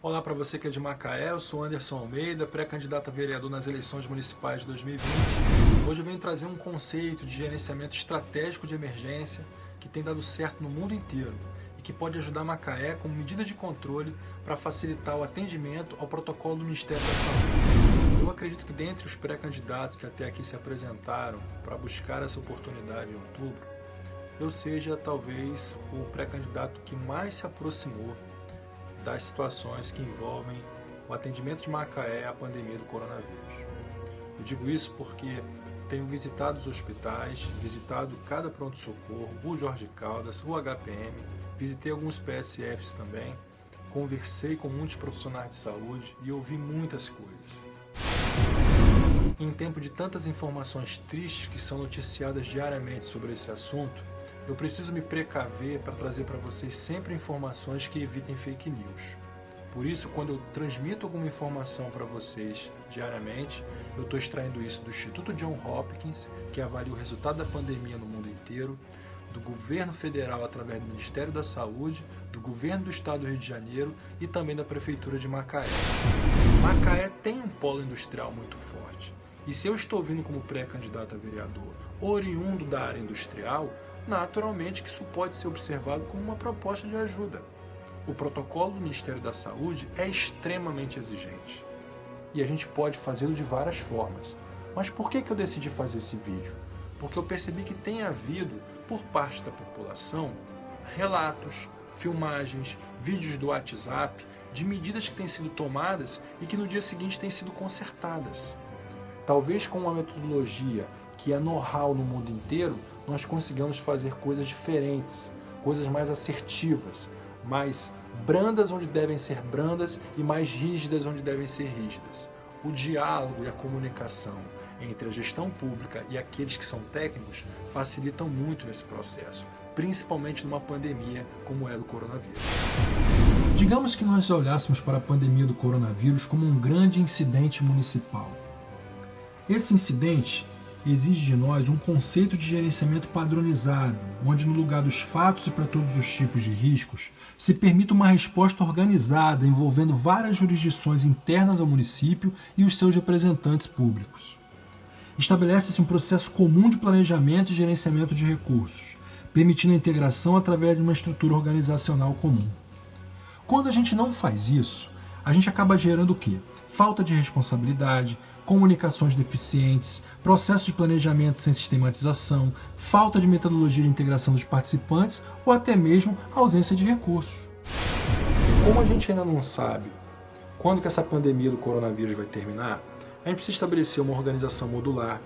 Olá para você que é de Macaé, eu sou Anderson Almeida, pré-candidato a vereador nas eleições municipais de 2020. Hoje eu venho trazer um conceito de gerenciamento estratégico de emergência que tem dado certo no mundo inteiro e que pode ajudar Macaé como medida de controle para facilitar o atendimento ao protocolo do Ministério da Saúde. Eu acredito que dentre os pré-candidatos que até aqui se apresentaram para buscar essa oportunidade em outubro, eu seja talvez o pré-candidato que mais se aproximou das situações que envolvem o atendimento de Macaé à pandemia do coronavírus. Eu digo isso porque tenho visitado os hospitais, visitado cada pronto-socorro, o Jorge Caldas, o HPM, visitei alguns PSFs também, conversei com muitos profissionais de saúde e ouvi muitas coisas. Em tempo de tantas informações tristes que são noticiadas diariamente sobre esse assunto, eu preciso me precaver para trazer para vocês sempre informações que evitem fake news. Por isso, quando eu transmito alguma informação para vocês diariamente, eu estou extraindo isso do Instituto Johns Hopkins, que avalia o resultado da pandemia no mundo inteiro, do governo federal através do Ministério da Saúde, do governo do estado do Rio de Janeiro e também da prefeitura de Macaé. Macaé tem um polo industrial muito forte. E se eu estou vindo como pré-candidato a vereador oriundo da área industrial, naturalmente que isso pode ser observado como uma proposta de ajuda. O protocolo do Ministério da Saúde é extremamente exigente. E a gente pode fazê-lo de várias formas. Mas por que eu decidi fazer esse vídeo? Porque eu percebi que tem havido, por parte da população, relatos, filmagens, vídeos do WhatsApp, de medidas que têm sido tomadas e que no dia seguinte têm sido consertadas. Talvez com uma metodologia que é know-how no mundo inteiro, nós consigamos fazer coisas diferentes, coisas mais assertivas, mais brandas onde devem ser brandas e mais rígidas onde devem ser rígidas. O diálogo e a comunicação entre a gestão pública e aqueles que são técnicos facilitam muito nesse processo, principalmente numa pandemia como é do coronavírus. Digamos que nós olhássemos para a pandemia do coronavírus como um grande incidente municipal. Esse incidente exige de nós um conceito de gerenciamento padronizado, onde no lugar dos fatos e para todos os tipos de riscos, se permita uma resposta organizada envolvendo várias jurisdições internas ao município e os seus representantes públicos. Estabelece-se um processo comum de planejamento e gerenciamento de recursos, permitindo a integração através de uma estrutura organizacional comum. Quando a gente não faz isso, a gente acaba gerando o quê? Falta de responsabilidade, comunicações deficientes, processo de planejamento sem sistematização, falta de metodologia de integração dos participantes ou até mesmo ausência de recursos. Como a gente ainda não sabe quando que essa pandemia do coronavírus vai terminar, a gente precisa estabelecer uma organização modular,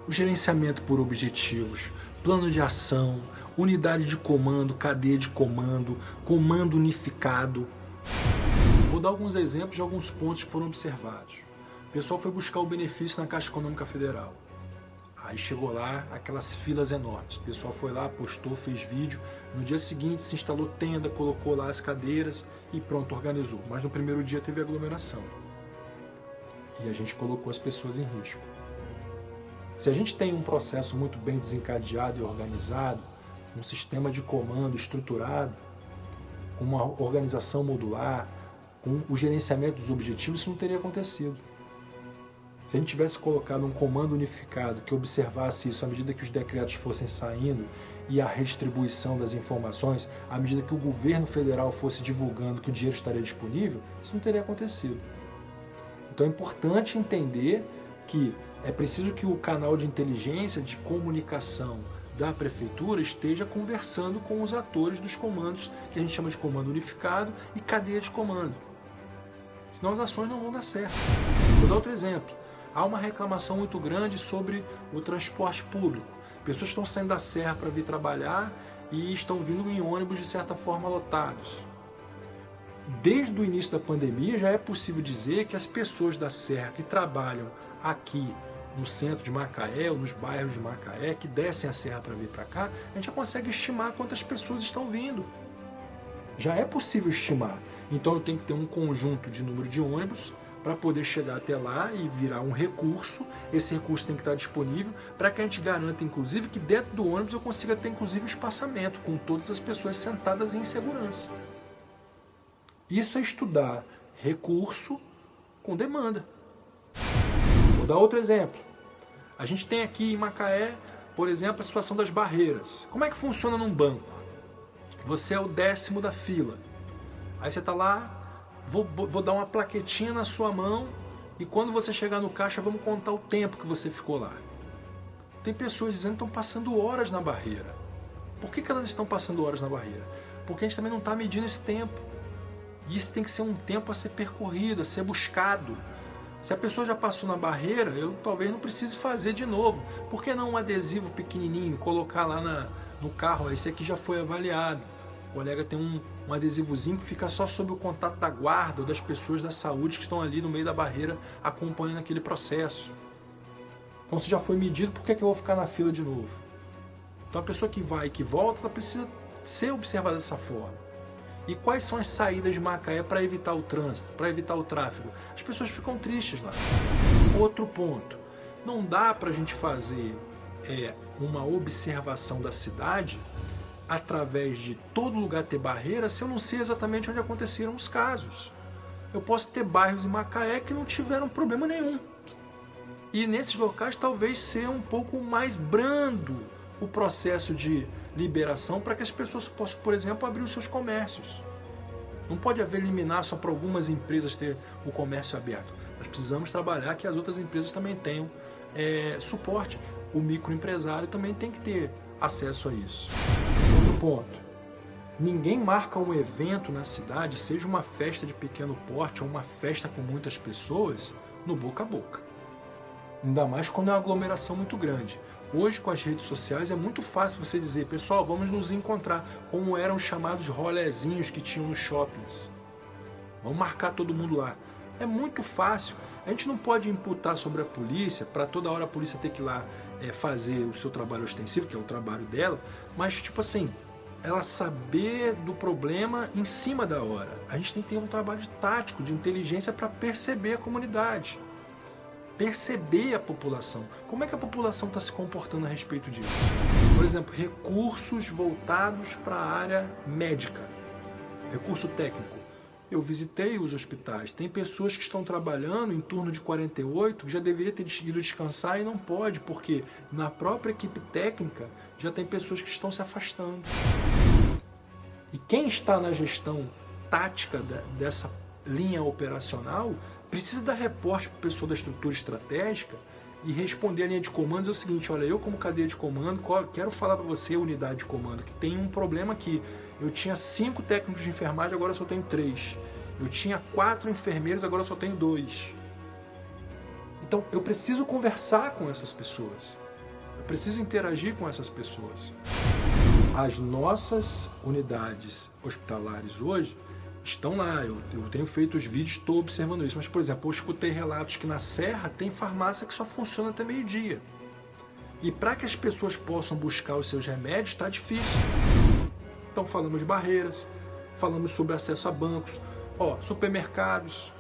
o gerenciamento por objetivos, plano de ação, unidade de comando, cadeia de comando, comando unificado. Vou dar alguns exemplos de alguns pontos que foram observados. O pessoal foi buscar o benefício na Caixa Econômica Federal. Aí chegou lá, aquelas filas enormes. O pessoal foi lá, postou, fez vídeo. No dia seguinte se instalou tenda, colocou lá as cadeiras e pronto, organizou. Mas no primeiro dia teve aglomeração. E a gente colocou as pessoas em risco. Se a gente tem um processo muito bem desencadeado e organizado, um sistema de comando estruturado, com uma organização modular, com o gerenciamento dos objetivos, isso não teria acontecido. Se a gente tivesse colocado um comando unificado que observasse isso à medida que os decretos fossem saindo e a redistribuição das informações, à medida que o governo federal fosse divulgando que o dinheiro estaria disponível, isso não teria acontecido. Então é importante entender que é preciso que o canal de inteligência, de comunicação da prefeitura esteja conversando com os atores dos comandos, que a gente chama de comando unificado e cadeia de comando. Senão as ações não vão dar certo. Vou dar outro exemplo. Há uma reclamação muito grande sobre o transporte público. Pessoas estão saindo da serra para vir trabalhar e estão vindo em ônibus de certa forma lotados. Desde o início da pandemia já é possível dizer que as pessoas da serra que trabalham aqui no centro de Macaé ou nos bairros de Macaé, que descem a serra para vir para cá, a gente já consegue estimar quantas pessoas estão vindo. Já é possível estimar. Então eu tenho que ter um conjunto de número de ônibus para poder chegar até lá e virar um recurso. Esse recurso tem que estar disponível para que a gente garanta, inclusive, que dentro do ônibus eu consiga ter, inclusive, um espaçamento com todas as pessoas sentadas em segurança. Isso é estudar recurso com demanda. Vou dar outro exemplo. A gente tem aqui em Macaé, por exemplo, a situação das barreiras. Como é que funciona num banco? Você é o 10º da fila. Aí você está lá, vou dar uma plaquetinha na sua mão e quando você chegar no caixa, vamos contar o tempo que você ficou lá. Tem pessoas dizendo que estão passando horas na barreira. Por que elas estão passando horas na barreira? Porque a gente também não está medindo esse tempo. E isso tem que ser um tempo a ser percorrido, a ser buscado. Se a pessoa já passou na barreira, eu talvez não precise fazer de novo. Por que não um adesivo pequenininho, colocar lá no carro, esse aqui já foi avaliado. O colega tem um adesivozinho que fica só sob o contato da guarda ou das pessoas da saúde que estão ali no meio da barreira acompanhando aquele processo. Então se já foi medido, por que eu vou ficar na fila de novo? Então a pessoa que vai e que volta, ela precisa ser observada dessa forma. E quais são as saídas de Macaé para evitar o trânsito, para evitar o tráfego? As pessoas ficam tristes lá. Outro ponto, não dá para a gente fazer uma observação da cidade através de todo lugar ter barreira se eu não sei exatamente onde aconteceram os casos. Eu posso ter bairros em Macaé que não tiveram problema nenhum. E nesses locais talvez ser um pouco mais brando o processo de liberação para que as pessoas possam, por exemplo, abrir os seus comércios. Não pode haver liminar só para algumas empresas ter o comércio aberto. Nós precisamos trabalhar que as outras empresas também tenham suporte. O microempresário também tem que ter acesso a isso. Outro ponto. Ninguém marca um evento na cidade, seja uma festa de pequeno porte ou uma festa com muitas pessoas, no boca a boca. Ainda mais quando é uma aglomeração muito grande. Hoje, com as redes sociais, é muito fácil você dizer, pessoal, vamos nos encontrar, como eram os chamados rolezinhos que tinham nos shoppings. Vamos marcar todo mundo lá. É muito fácil. A gente não pode imputar sobre a polícia, para toda hora a polícia ter que ir lá fazer o seu trabalho ostensivo, que é o trabalho dela, mas, tipo assim, ela saber do problema em cima da hora. A gente tem que ter um trabalho tático, de inteligência, para perceber a comunidade. Perceber a população. Como é que a população está se comportando a respeito disso? Por exemplo, recursos voltados para a área médica. Recurso técnico. Eu visitei os hospitais. Tem pessoas que estão trabalhando em turno de 48 que já deveria ter ido descansar e não pode, porque na própria equipe técnica já tem pessoas que estão se afastando. E quem está na gestão tática dessa linha operacional precisa dar reporte para o pessoal da estrutura estratégica e responder a linha de comandos é o seguinte, olha, eu como cadeia de comando, quero falar para você, unidade de comando, que tem um problema aqui. Eu tinha 5 técnicos de enfermagem, agora só tenho 3. Eu tinha 4 enfermeiros, agora só tenho 2. Então, eu preciso conversar com essas pessoas. Eu preciso interagir com essas pessoas. As nossas unidades hospitalares hoje estão lá, eu tenho feito os vídeos, estou observando isso. Mas, por exemplo, eu escutei relatos que na Serra tem farmácia que só funciona até meio-dia. E para que as pessoas possam buscar os seus remédios, está difícil. Então falamos de barreiras, falamos sobre acesso a bancos, supermercados,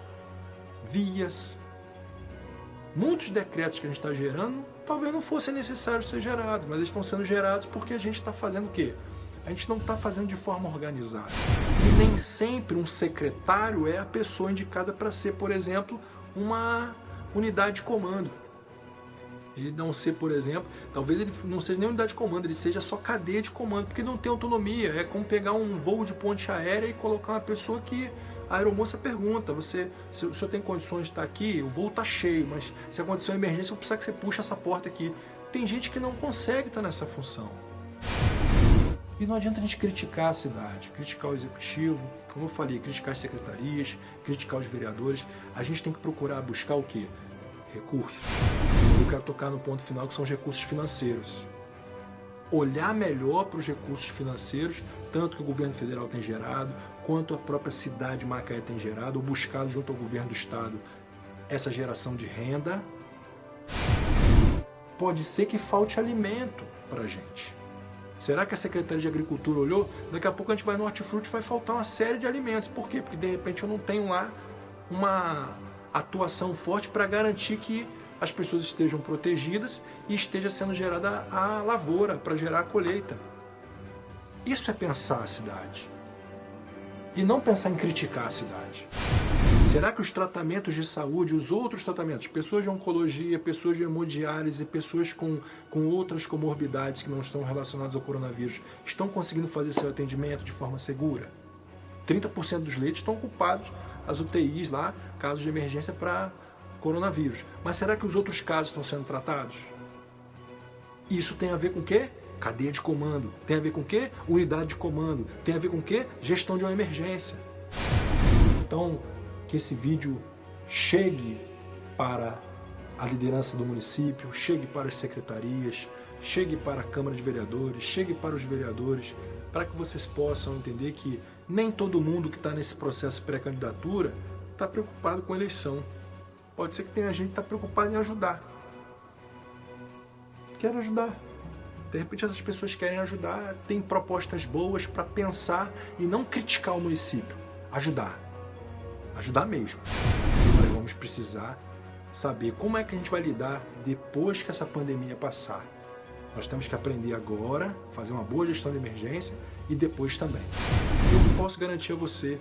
vias. Muitos decretos que a gente está gerando, talvez não fossem necessários ser gerados, mas eles estão sendo gerados porque a gente está fazendo o quê? A gente não está fazendo de forma organizada. E nem sempre um secretário é a pessoa indicada para ser, por exemplo, uma unidade de comando. Ele não ser, por exemplo, talvez ele não seja nem unidade de comando, ele seja só cadeia de comando, porque não tem autonomia. É como pegar um voo de ponte aérea e colocar uma pessoa que a aeromoça pergunta, se o senhor tem condições de estar aqui? O voo está cheio, mas se acontecer uma emergência, eu preciso que você puxe essa porta aqui. Tem gente que não consegue estar nessa função. E não adianta a gente criticar a cidade, criticar o executivo, como eu falei, criticar as secretarias, criticar os vereadores. A gente tem que procurar buscar o quê? Recursos. Eu quero tocar no ponto final, que são os recursos financeiros. Olhar melhor para os recursos financeiros, tanto que o governo federal tem gerado, quanto a própria cidade de Macaé tem gerado, ou buscado junto ao governo do estado essa geração de renda. Pode ser que falte alimento para a gente. Será que a Secretaria de Agricultura olhou? Daqui a pouco a gente vai no Hortifruti e vai faltar uma série de alimentos. Por quê? Porque de repente eu não tenho lá uma atuação forte para garantir que as pessoas estejam protegidas e esteja sendo gerada a lavoura para gerar a colheita. Isso é pensar a cidade. E não pensar em criticar a cidade. Será que os tratamentos de saúde, os outros tratamentos, pessoas de oncologia, pessoas de hemodiálise, pessoas com outras comorbidades que não estão relacionadas ao coronavírus, estão conseguindo fazer seu atendimento de forma segura? 30% dos leitos estão ocupados, as UTIs lá, casos de emergência para coronavírus. Mas será que os outros casos estão sendo tratados? Isso tem a ver com o quê? Cadeia de comando. Tem a ver com o quê? Unidade de comando. Tem a ver com o quê? Gestão de uma emergência. Então, que esse vídeo chegue para a liderança do município, chegue para as secretarias, chegue para a Câmara de Vereadores, chegue para os vereadores, para que vocês possam entender que nem todo mundo que está nesse processo pré-candidatura está preocupado com a eleição. Pode ser que tenha gente que está preocupada em ajudar. Quero ajudar. De repente essas pessoas querem ajudar, têm propostas boas para pensar e não criticar o município. Ajudar. Ajudar mesmo. Nós vamos precisar saber como é que a gente vai lidar depois que essa pandemia passar. Nós temos que aprender agora, fazer uma boa gestão de emergência e depois também. Eu posso garantir a você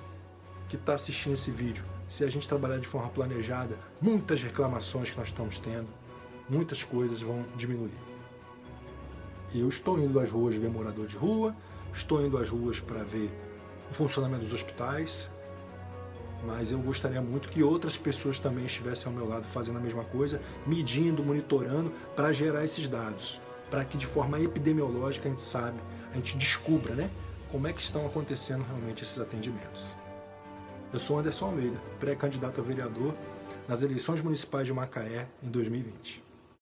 que está assistindo esse vídeo, se a gente trabalhar de forma planejada, muitas reclamações que nós estamos tendo, muitas coisas vão diminuir. Eu estou indo às ruas ver morador de rua, estou indo às ruas para ver o funcionamento dos hospitais, mas eu gostaria muito que outras pessoas também estivessem ao meu lado fazendo a mesma coisa, medindo, monitorando, para gerar esses dados, para que de forma epidemiológica a gente descubra, né, como é que estão acontecendo realmente esses atendimentos. Eu sou Anderson Almeida, pré-candidato a vereador nas eleições municipais de Macaé em 2020.